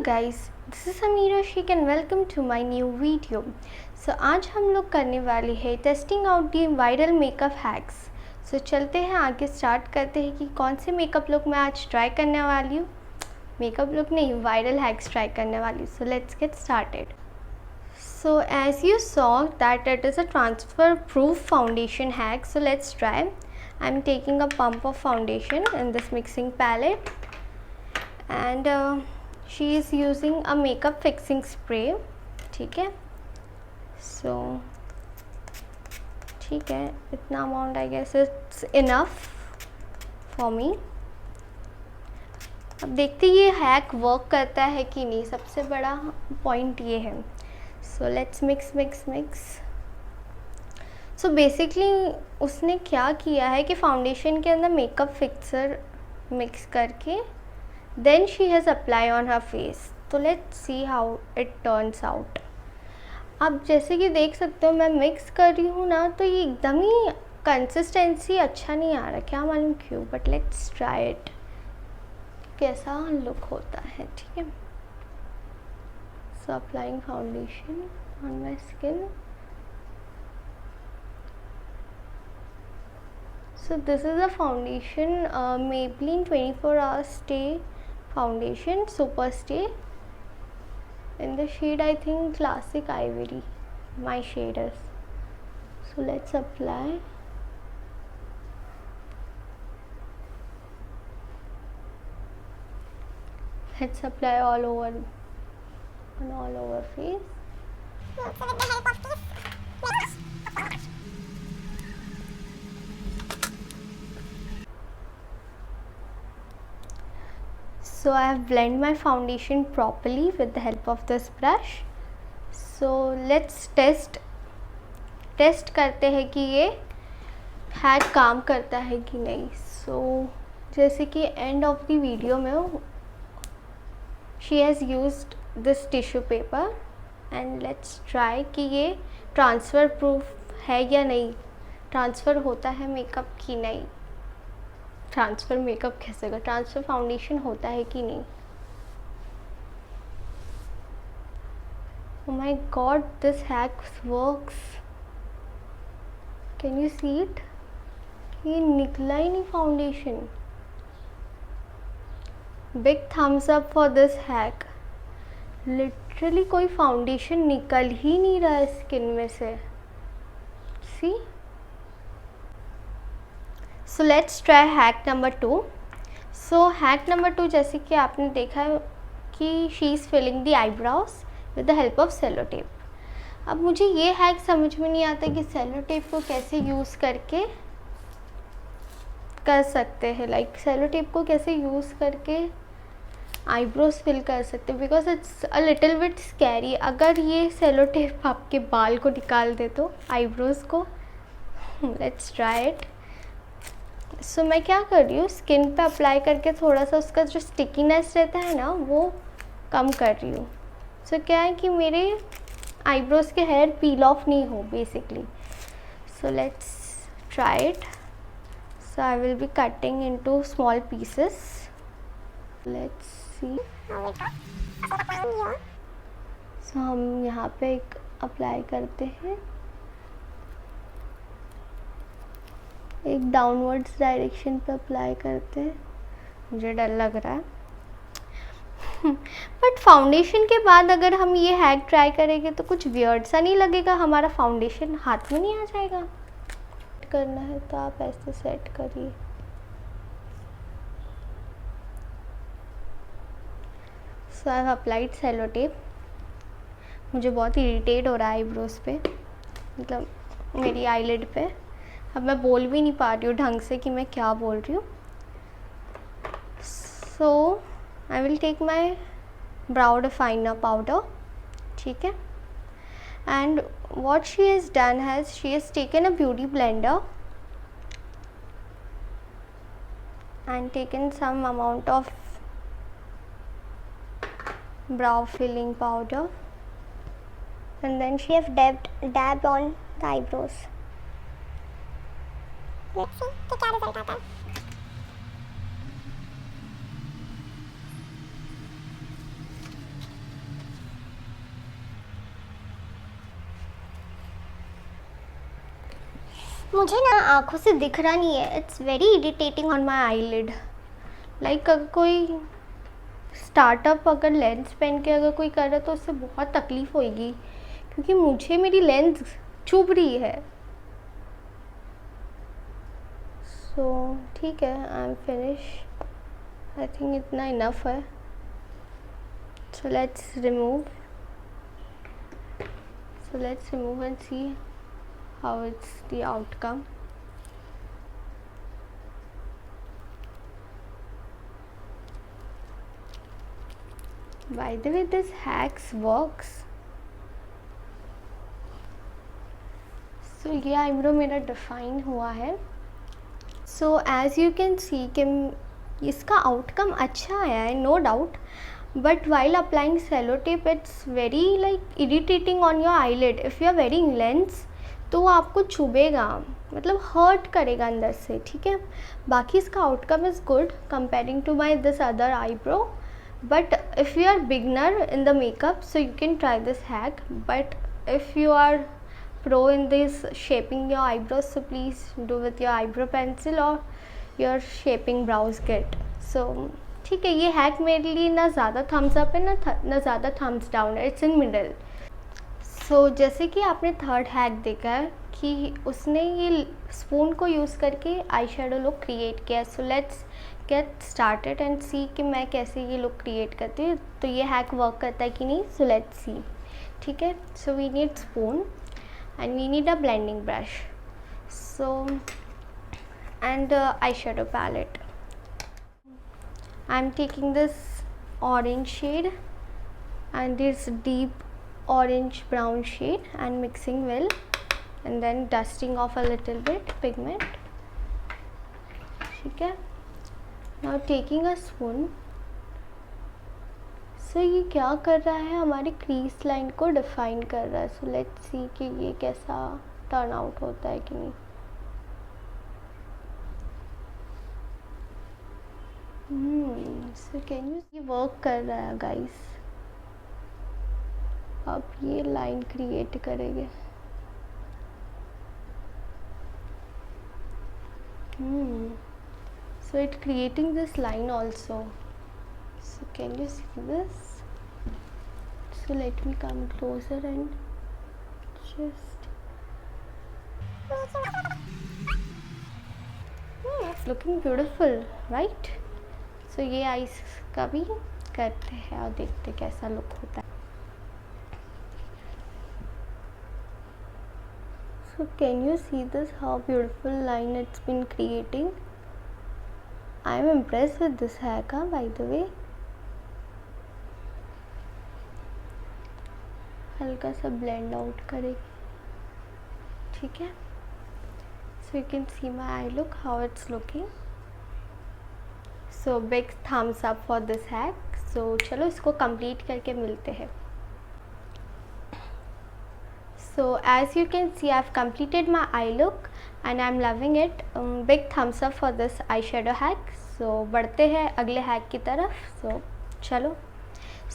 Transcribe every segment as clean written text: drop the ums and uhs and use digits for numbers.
guys, this is Ameera Sheikh and welcome to my new video. So आज हम लोग करने वाले हैं testing out the viral makeup hacks. So चलते हैं आगे स्टार्ट करते हैं कि कौन से मेकअप लुक मैं आज ट्राई करने वाली हूँ. मेकअप लुक नहीं, वायरल हैक्स ट्राई करने वाली हूँ. सो let's get started. So as you saw that it is a transfer proof foundation hack, so let's try. I'm taking a pump of foundation in this mixing palette and she is using a makeup fixing spray. ठीक है, so ठीक है, इतना amount I guess it's enough for me. अब देखते ये hack work करता है कि नहीं, सबसे बड़ा पॉइंट ये है. So let's mix. So basically उसने क्या किया है कि फाउंडेशन के अंदर मेकअप फिक्सर मिक्स करके then she has apply on her face. तो let's see how it turns out. अब जैसे कि देख सकते हो मैं मिक्स कर रही हूँ ना, तो ये एकदम ही कंसिस्टेंसी अच्छा नहीं आ रहा, क्या मालूम क्यों, बट लेट्स ट्राई इट कैसा लुक होता है. ठीक है, so applying foundation on my skin. So this is a foundation, Maybelline 24 hour stay foundation, super stay, in the shade I think classic ivory, my shade is. So let's apply. Let's apply all over face. So I have blended my foundation properly with the help of this brush. So let's test करते हैं कि ये hack काम करता है कि नहीं. So जैसे कि एंड ऑफ द वीडियो में she has used this tissue paper and let's try कि ये ट्रांसफ़र प्रूफ है या नहीं, ट्रांसफ़र होता है मेकअप की नहीं, ट्रांसफ़र मेकअप कैसे होगा, ट्रांसफ़र फाउंडेशन होता है कि नहीं. Oh my god, this hack works. Can you see it? ये निकला ही नहीं foundation. Big thumbs up for this hack. Literally कोई फाउंडेशन निकल ही नहीं रहा है स्किन में से. See. So let's try hack number 2. So hack number 2 जैसे कि आपने देखा है कि she is filling the eyebrows with the help of sellotape. अब मुझे ये हैक समझ में नहीं आता कि सेलो टेप को कैसे यूज़ करके कर सकते हैं, लाइक सेलो टेप को कैसे यूज़ करके आईब्रोज फिल कर सकते हैं, because it's a little bit scary. अगर ये सेलो टेप आपके बाल को निकाल दे तो आईब्रोज को. Let's try it. सो मैं क्या कर रही हूँ, स्किन पे अप्लाई करके थोड़ा सा उसका जो स्टिकीनेस रहता है ना वो कम कर रही हूँ. सो क्या है कि मेरे आईब्रोज के हेयर पील ऑफ नहीं हो basically. So let's try it. So I will be cutting into small pieces. Let's see. So हम यहाँ पे एक अप्लाई करते हैं, एक डाउनवर्ड्स डायरेक्शन पे अप्लाई करते हैं. मुझे डर लग रहा है बट फाउंडेशन के बाद अगर हम ये हैक ट्राई करेंगे तो कुछ वियर्ड सा नहीं लगेगा, हमारा फाउंडेशन हाथ में नहीं आ जाएगा. करना है तो आप ऐसे सेट करिए. So I have applied sellotape. मुझे बहुत इरिटेट हो रहा है आईब्रोज पे, मतलब मेरी आईलिड पे. अब मैं बोल भी नहीं पा रही हूँ ढंग से कि मैं क्या बोल रही हूँ. So I will take my brow definer powder. ठीक है, and what she has done has she has taken a beauty blender and taken some amount of brow filling powder and then she has dabbed on the eyebrows. Let's see क्या result आता है. मुझे ना आँखों से दिख रहा नहीं है, it's very irritating on my eyelid. Like अगर कोई स्टार्टअप अगर लेंस पहन के अगर कोई कर रहा है तो उससे बहुत तकलीफ़ होगी, क्योंकि मुझे मेरी लेंस चुभ रही है। सो ठीक है, I am finish. I think इतना इनफ है। So let's remove and see how it's the outcome. By the way, this hacks works. So ये आईब्रो मेरा डिफाइन हुआ है। So as you can see कि इसका आउटकम अच्छा आया है, no doubt, but while applying cello tape it's very like irritating on your eyelid. If you are wearing lens तो वो आपको चुभेगा, मतलब हर्ट करेगा अंदर से, ठीक है। बाकी इसका outcome is good comparing to my this other eyebrow. But if you are beginner in the makeup, so you can try this hack. But if you are pro in this shaping your eyebrows, so please do with your eyebrow pencil or your shaping brows kit. So ठीक है, ये hack मेरे लिए ना ज़्यादा Thums up है ना ज़्यादा थम्स डाउन है, इट्स इन मिडल. सो जैसे कि आपने थर्ड हैक देखा है कि उसने ये स्पून को यूज़ करके आई शेडो लुक क्रिएट किया. So let's get started and see कि मैं कैसे ये लुक क्रिएट करती हूँ, तो ये हैक वर्क करता है कि नहीं. सो लेट्स सी, ठीक है. So we need spoon and we need a blending brush. So and eye shadow palette. I am taking this orange shade and this deep orange brown shade and mixing well and then dusting off a little bit pigment. ठीक है. Now taking a spoon. So ये क्या कर रहा है, हमारी crease line को define कर रहा है. सो लेट्स सी कि ये कैसा टर्न आउट होता है कि नहीं. सो कैन यू, ये वर्क कर रहा है गाइस. अब ये लाइन क्रिएट करेंगे. So it's creating this line also. So can you see this? So let me come closer and just it's looking beautiful, right? So ये आइस का भी करते हैं और देखते कैसा लुक होता है. So can you see this, how beautiful line it's been creating? I am impressed with this hack, by the way. हल्का सा blend out करेगी, ठीक है. So you can see my eye look, how it's looking. So big thumbs up for this hack. So चलो इसको complete करके मिलते हैं. So as you can see, I've completed my eye look and I'm loving it. Big thumbs up for this eyeshadow hack. So बढ़ते हैं अगले hack की तरफ. So चलो.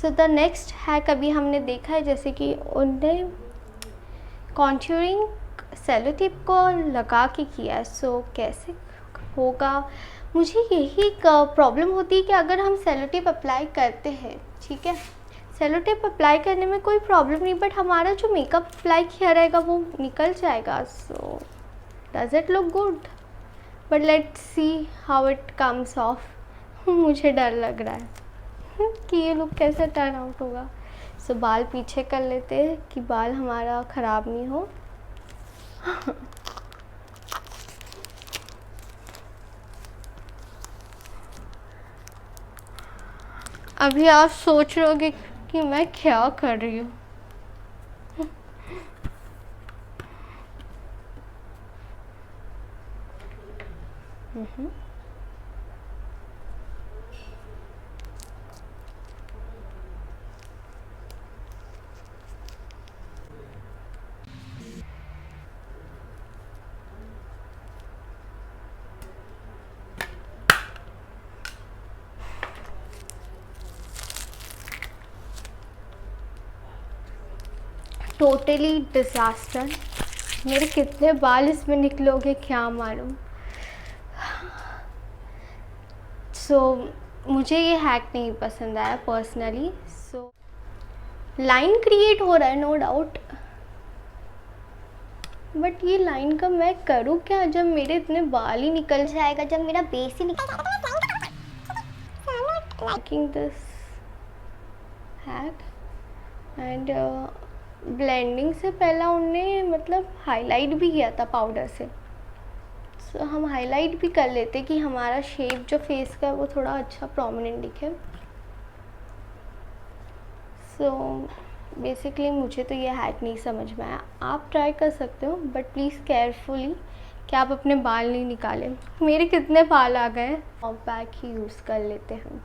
So the next hack अभी हमने देखा है, जैसे कि उनने contouring सेलो टेप को लगा के किया है. So कैसे होगा, मुझे यही प्रॉब्लम होती है कि अगर हम सेलो टेप अप्लाई करते हैं, ठीक है, सेलो टेप अप्लाई करने में कोई प्रॉब्लम नहीं, बट हमारा जो मेकअप अप्लाई किया रहेगा वो निकल जाएगा. So does it look good, but let's see how it comes of. मुझे डर लग रहा है कि ये लुक कैसे टर्न आउट होगा. सो बाल पीछे कर लेते हैं कि बाल हमारा ख़राब नहीं हो. अभी आप सोच रहे होगे कि मैं क्या कर रही हूँ. Totally disaster. मेरे कितने बाल इसमें निकलोगे क्या मालूम। सो मुझे ये हैक नहीं पसंद आया पर्सनली। सो लाइन क्रिएट हो रहा है नो डाउट, बट ये लाइन का मैं करूँ क्या जब मेरे इतने बाल ही निकल जाएगा, जब मेरा बेस ही निकल जाएगा। Liking this hack and blending से पहला उनने मतलब हाईलाइट भी किया था पाउडर से। सो हम हाईलाइट भी कर लेते कि हमारा शेप जो फेस का है वो थोड़ा अच्छा प्रोमिनेंट दिखे। सो बेसिकली मुझे तो ये हैक नहीं समझ में आया। आप ट्राई कर सकते हो बट प्लीज़ केयरफुली कि आप अपने बाल नहीं निकालें। मेरे कितने बाल आ गए। और पैक ही यूज़ कर लेते हैं।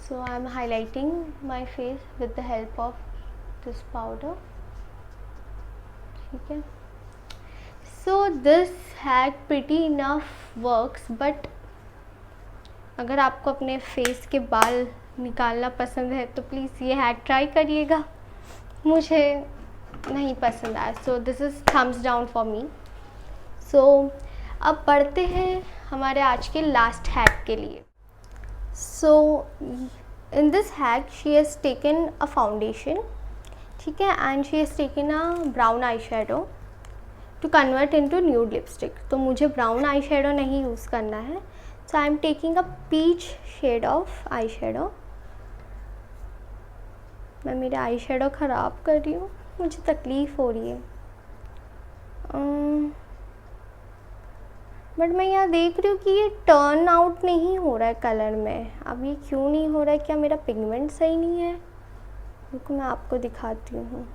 So I'm highlighting my face with the help of this powder. ठीक है। So this hack pretty enough works, but अगर आपको अपने फेस के बाल निकालना पसंद है तो प्लीज़ ये हैक ट्राई करिएगा। मुझे नहीं पसंद आया। So this is thumbs down for me. So अब बढ़ते हैं हमारे आज के लास्ट हैक के लिए। So in this hack she has taken a foundation, ठीक है, and she has taken a brown eyeshadow to convert into nude lipstick। तो मुझे brown eyeshadow नहीं यूज़ करना है, so I am taking a peach shade of eyeshadow। मैं मेरे eyeshadow ख़राब कर रही हूँ, मुझे तकलीफ़ हो रही है। बट मैं यहाँ देख रही हूँ कि ये टर्न आउट नहीं हो रहा है कलर में। अब ये क्यों नहीं हो रहा है? क्या मेरा पिगमेंट सही नहीं है? रुको मैं आपको दिखाती हूँ।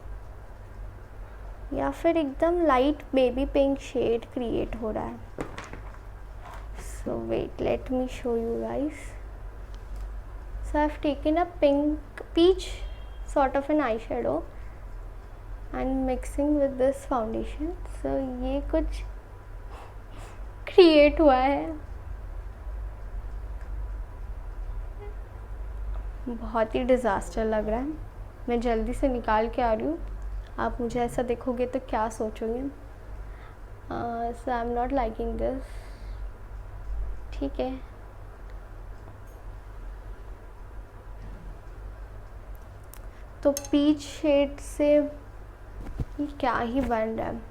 या फिर एकदम light baby pink shade create हो रहा है। So wait, let me show you guys. So I have taken a pink peach sort of an eye shadow and mixing with this foundation. So ये कुछ क्रिएट हुआ है। बहुत ही disaster लग रहा है। मैं जल्दी से निकाल के आ रही हूँ। आप मुझे ऐसा देखोगे तो क्या सोचोगे? So I am not liking this. ठीक है, तो पीच शेड से ये क्या ही बन रहा है।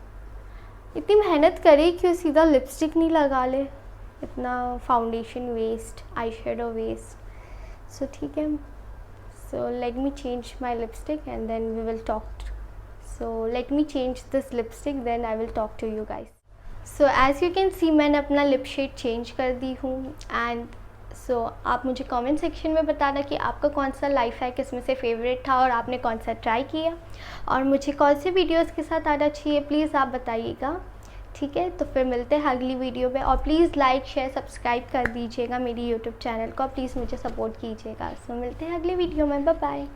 इतनी मेहनत करे क्यों, सीधा लिपस्टिक नहीं लगा ले। इतना foundation waste, eye shadow waste. So ठीक है, so let me change my lipstick and then we will talk. So let me change this lipstick then I will talk to you guys. So as you can see मैंने अपना lip shade change कर दी हूँ। And so आप मुझे comment section में बताना कि आपका कौन सा लाइफ हैक इसमें से फेवरेट था और आपने कौन सा ट्राई किया, और मुझे कौन से वीडियोस के साथ आना चाहिए प्लीज़ आप बताइएगा। ठीक है, तो फिर मिलते हैं अगली वीडियो में, और प्लीज़ लाइक शेयर सब्सक्राइब कर दीजिएगा मेरी यूट्यूब चैनल को, प्लीज़ मुझे सपोर्ट कीजिएगा। सो मिलते हैं अगली वीडियो में, बाय बाय।